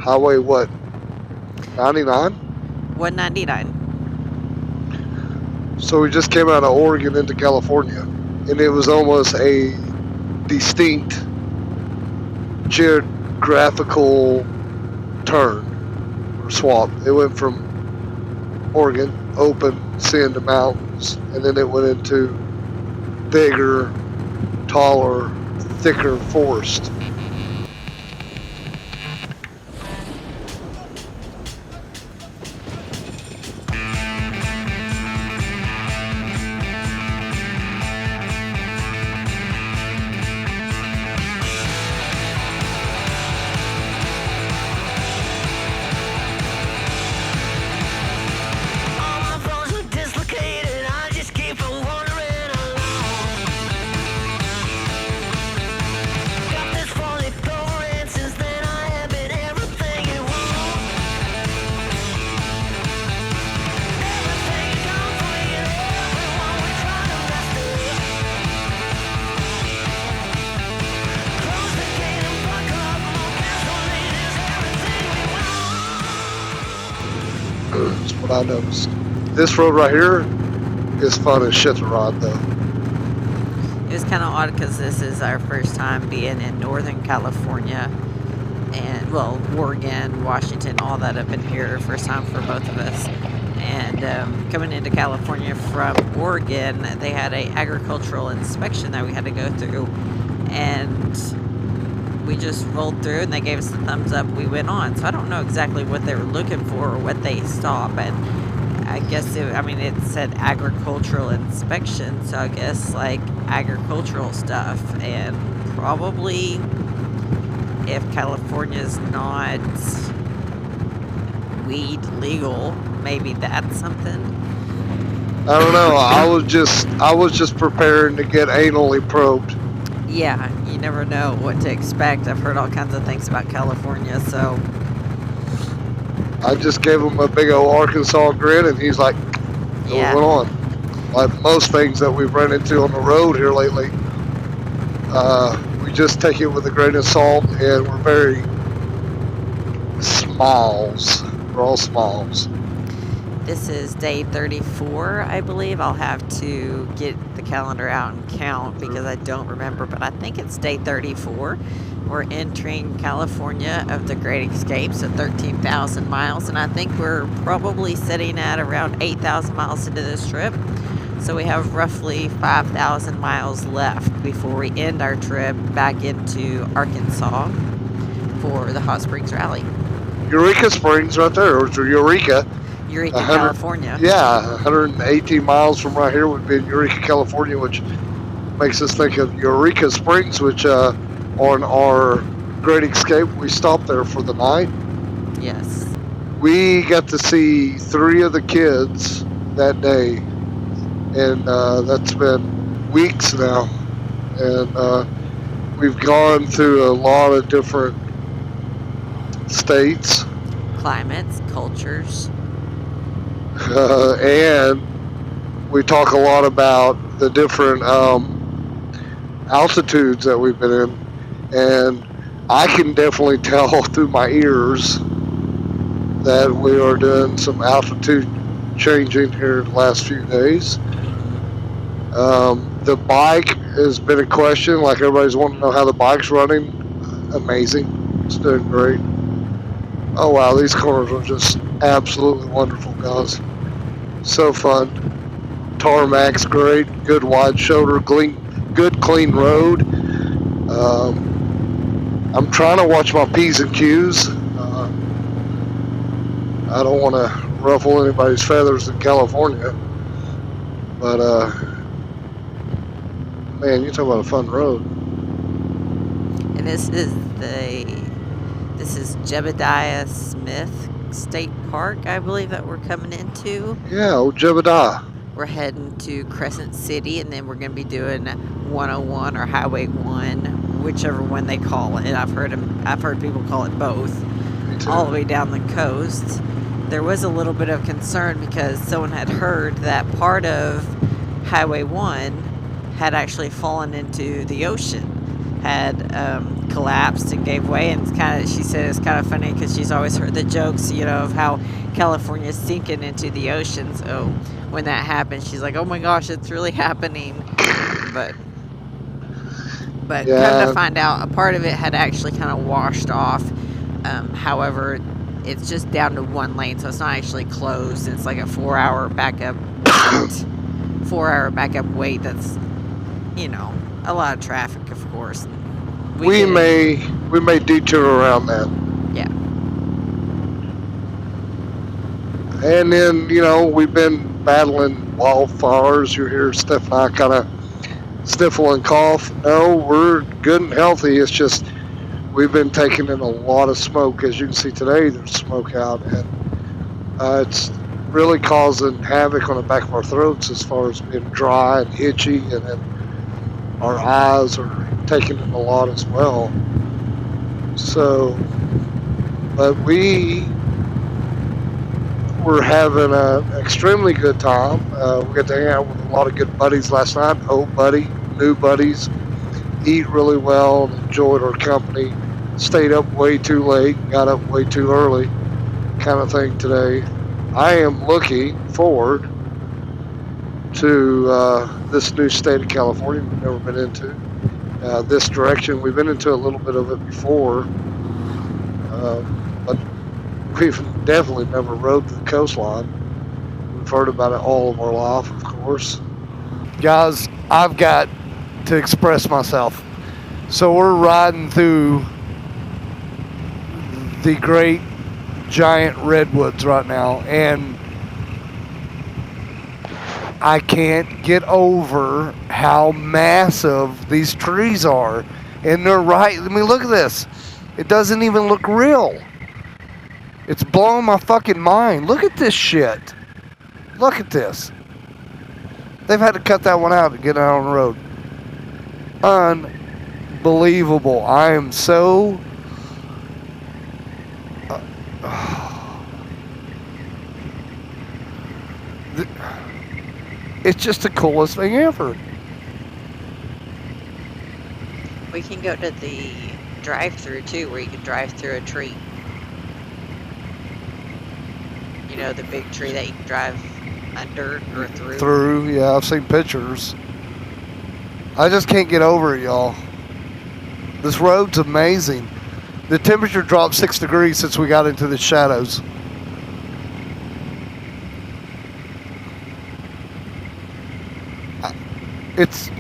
Highway what? 99? 199. So we just came out of Oregon into California, and it was almost a distinct geographical turn or swap. It went from Oregon, open, sand to mountains, and then it went into bigger, taller, thicker forest. That's what I noticed. This road right here is fun as shit to ride, though. It was kind of odd because this is our first time being in Northern California. And, well, Oregon, Washington, all that up in here. First time for both of us. And coming into California from Oregon, they had a agricultural inspection that we had to go through. And we just rolled through and they gave us the thumbs up. We went on. So I don't know exactly what they were looking for or what they stopped. And I guess, it said agricultural inspection. So I guess like agricultural stuff. And probably if California's not weed legal, maybe that's something. I don't know. I was just preparing to get anally probed. Yeah, you never know what to expect. I've heard all kinds of things about California, so I just gave him a big old Arkansas grin, and he's like, yeah. "What's going on?" Like most things that we've run into on the road here lately, we just take it with a grain of salt, and we're very smalls. We're all smalls. This is day 34, I believe. I'll have to get the calendar out and count because I don't remember, but I think it's day 34. We're entering California of the Great Escape, so 13,000 miles, and I think we're probably sitting at around 8,000 miles into this trip. So we have roughly 5,000 miles left before we end our trip back into Arkansas for the Hot Springs Rally. Eureka Springs right there, or Eureka. Eureka, California. Yeah, 118 miles from right here would be in Eureka, California, which makes us think of Eureka Springs, which on our Great Escape, we stopped there for the night. Yes. We got to see 3 of the kids that day, and that's been weeks now. And we've gone through a lot of different states. Climates, cultures. And we talk a lot about the different altitudes that we've been in, and I can definitely tell through my ears that we are doing some altitude changing here the last few days. The bike has been a question, like everybody's wanting to know how the bike's running. Amazing. It's doing great. Oh wow, these corners are just absolutely wonderful, guys. So fun. Tarmac's great. Good wide shoulder. Good clean road. I'm trying to watch my P's and Q's. I don't want to ruffle anybody's feathers in California. But, man, you talk about a fun road. And this is Jebediah Smith State Park, I believe, that we're coming into. Yeah, old Jebediah. We're heading to Crescent City, and then we're going to be doing 101 or Highway 1, whichever one they call it. I've heard people call it both, all the way down the coast. There was a little bit of concern because someone had heard that part of Highway 1 had actually fallen into the ocean. had collapsed and gave way. And she said it's kind of funny because she's always heard the jokes, of how California's sinking into the ocean. So when that happened, she's like, "Oh my gosh, it's really happening." But come to find out, a part of it had actually kind of washed off. However, it's just down to one lane, so it's not actually closed. It's like a 4-hour backup wait. 4-hour backup wait. That's, a lot of traffic, of course. We may detour around that. Yeah. And then, we've been battling wildfires. You hear Steph and I kind of sniffle and cough. No, we're good and healthy. It's just we've been taking in a lot of smoke. As you can see today, there's smoke out, and it's really causing havoc on the back of our throats as far as being dry and itchy, and then our eyes are taking in a lot as well. So, but we're having an extremely good time. We got to hang out with a lot of good buddies last night, old buddy, new buddies, eat really well, and enjoyed our company. Stayed up way too late, got up way too early, kind of thing today. I am looking forward to this new state of California we've never been into. This direction, we've been into a little bit of it before, but we've definitely never rode the coastline. We've heard about it all of our life, of course. Guys, I've got to express myself. So we're riding through the great giant redwoods right now, and I can't get over how massive these trees are. And they're right. I mean, look at this. It doesn't even look real. It's blowing my fucking mind. Look at this shit. Look at this. They've had to cut that one out to get out on the road. Unbelievable. I am so... It's just the coolest thing ever. We can go to the drive-through too, where you can drive through a tree. The big tree that you can drive under or through. Through, yeah, I've seen pictures. I just can't get over it, y'all. This road's amazing. The temperature dropped 6 degrees since we got into the shadows. It's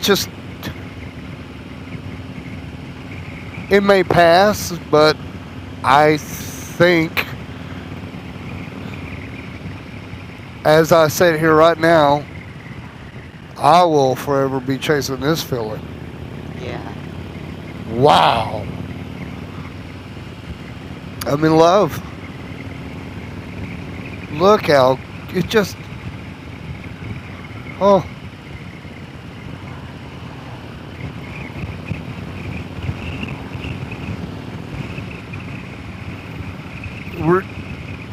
just, it may pass, but I think, as I sit here right now, I will forever be chasing this feeling. Yeah. Wow. I'm in love. Look how it just, oh.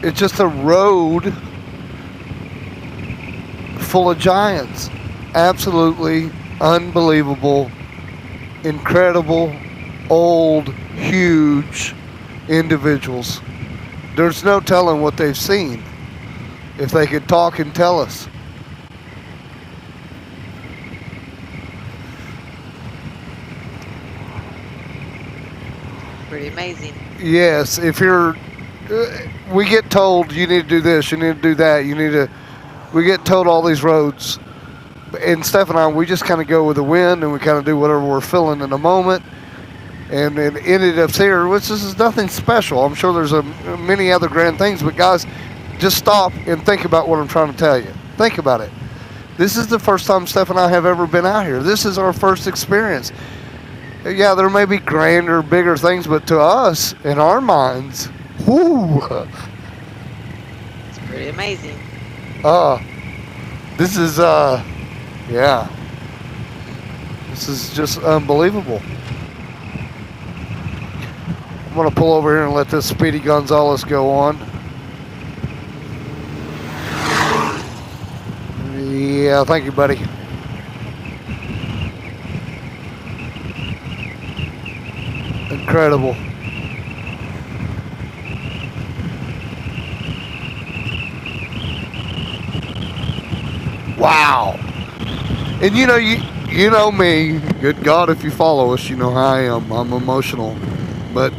It's just a road full of giants. Absolutely unbelievable, incredible, old, huge individuals. There's no telling what they've seen if they could talk and tell us. Pretty amazing. Yes, if you're... we get told you need to do this, you need to do that, we get told all these roads, and Steph and I, we just kind of go with the wind, and we kind of do whatever we're feeling in the moment, and it ended up here, which is nothing special. I'm sure there's many other grand things, but guys, just stop and think about what I'm trying to tell you. Think about it. This is the first time Steph and I have ever been out here. This is our first experience. Yeah, there may be grander, bigger things, but to us, in our minds, whoo! It's pretty amazing. This is, yeah. This is just unbelievable. I'm going to pull over here and let this Speedy Gonzalez go on. Yeah, thank you, buddy. incredible. Wow. And you know me, good God, if you follow us, you know how I am. I'm emotional. But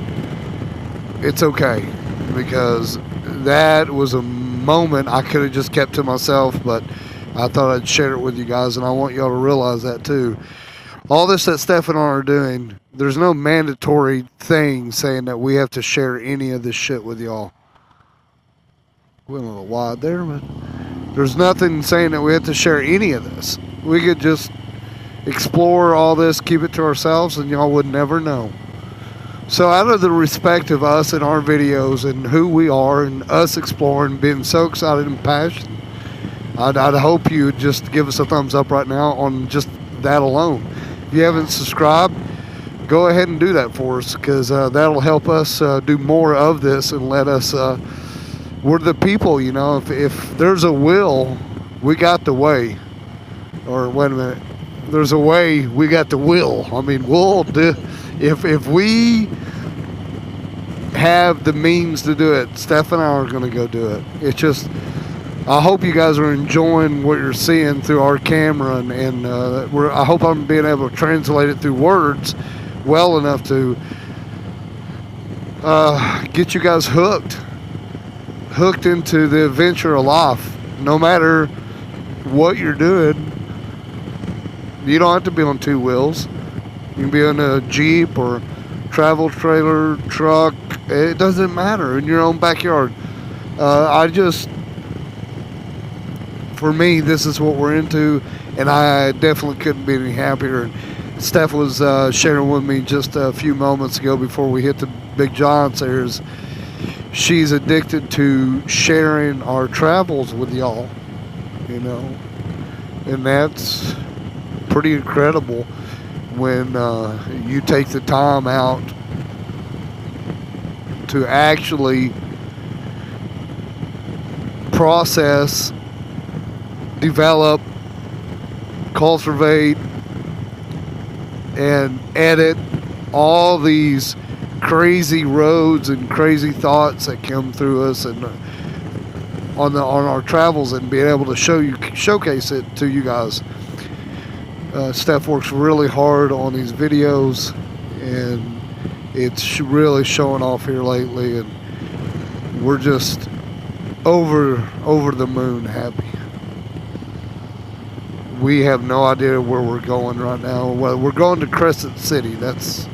it's okay, because that was a moment I could have just kept to myself, but I thought I'd share it with you guys, and I want y'all to realize that too. All this that Steph and I are doing, there's no mandatory thing saying that we have to share any of this shit with y'all. Went a little wide there, but there's nothing saying that we have to share any of this. We could just explore all this, keep it to ourselves, and y'all would never know. So out of the respect of us and our videos and who we are and us exploring, being so excited and passionate, I'd hope you would just give us a thumbs up right now on just that alone. If you haven't subscribed, go ahead and do that for us, because that'll help us do more of this and let us, we're the people, you know. If there's a will, we got the way. Or wait a minute, there's a way, we got the will. I mean, we'll do, if we have the means to do it, Steph and I are going to go do it. It's just, I hope you guys are enjoying what you're seeing through our camera, and I hope I'm being able to translate it through words well enough to get you guys hooked into the adventure of life. No matter what you're doing, you don't have to be on two wheels. You can be on a Jeep or travel trailer, truck. It doesn't matter, in your own backyard. For me, this is what we're into, and I definitely couldn't be any happier. Steph was sharing with me just a few moments ago before we hit the big giants there, is she's addicted to sharing our travels with y'all, you know, and that's pretty incredible when you take the time out to actually process, develop, cultivate, and edit all these crazy roads and crazy thoughts that come through us and on our travels, and being able to showcase it to you guys. Steph works really hard on these videos, and it's really showing off here lately, and we're just over the moon happy. We have no idea where we're going right now. Well, we're going to Crescent City. That's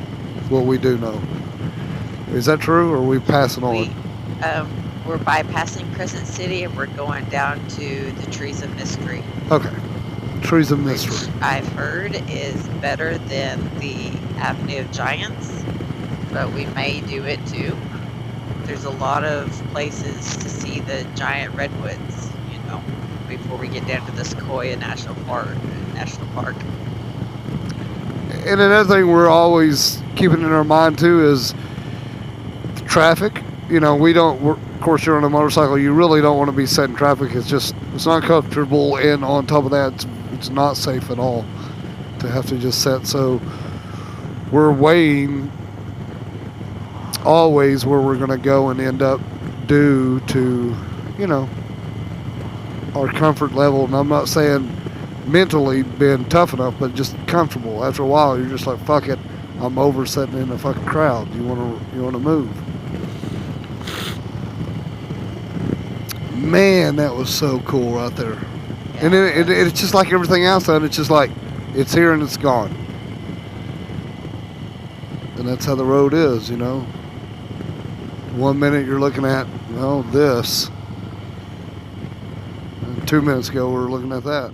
what we do know. Is that true, or are we passing on? We're bypassing Crescent City, and we're going down to the Trees of Mystery. Okay. Trees of Mystery. Which I've heard is better than the Avenue of Giants, but we may do it too. There's a lot of places to see the giant redwoods, you know, before we get down to the Sequoia National Park. And another thing we're always keeping in our mind too is the traffic. You know, of course, you're on a motorcycle, you really don't want to be set in traffic. It's not comfortable, and on top of that, it's not safe at all to have to just set. So we're weighing always where we're going to go and end up due to, you know, our comfort level. And I'm not saying mentally being tough enough, but just comfortable. After a while, you're just like, fuck it, I'm over sitting in a fucking crowd. You want to move. Man, that was so cool right there. Yeah. And it's just like everything else, though. It's just like, it's here and it's gone. And that's how the road is, you know. 1 minute you're looking at, well, this. And 2 minutes ago we were looking at that.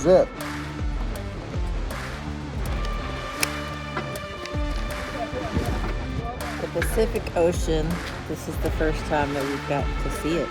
is it. The Pacific Ocean, this is the first time that we've got to see it.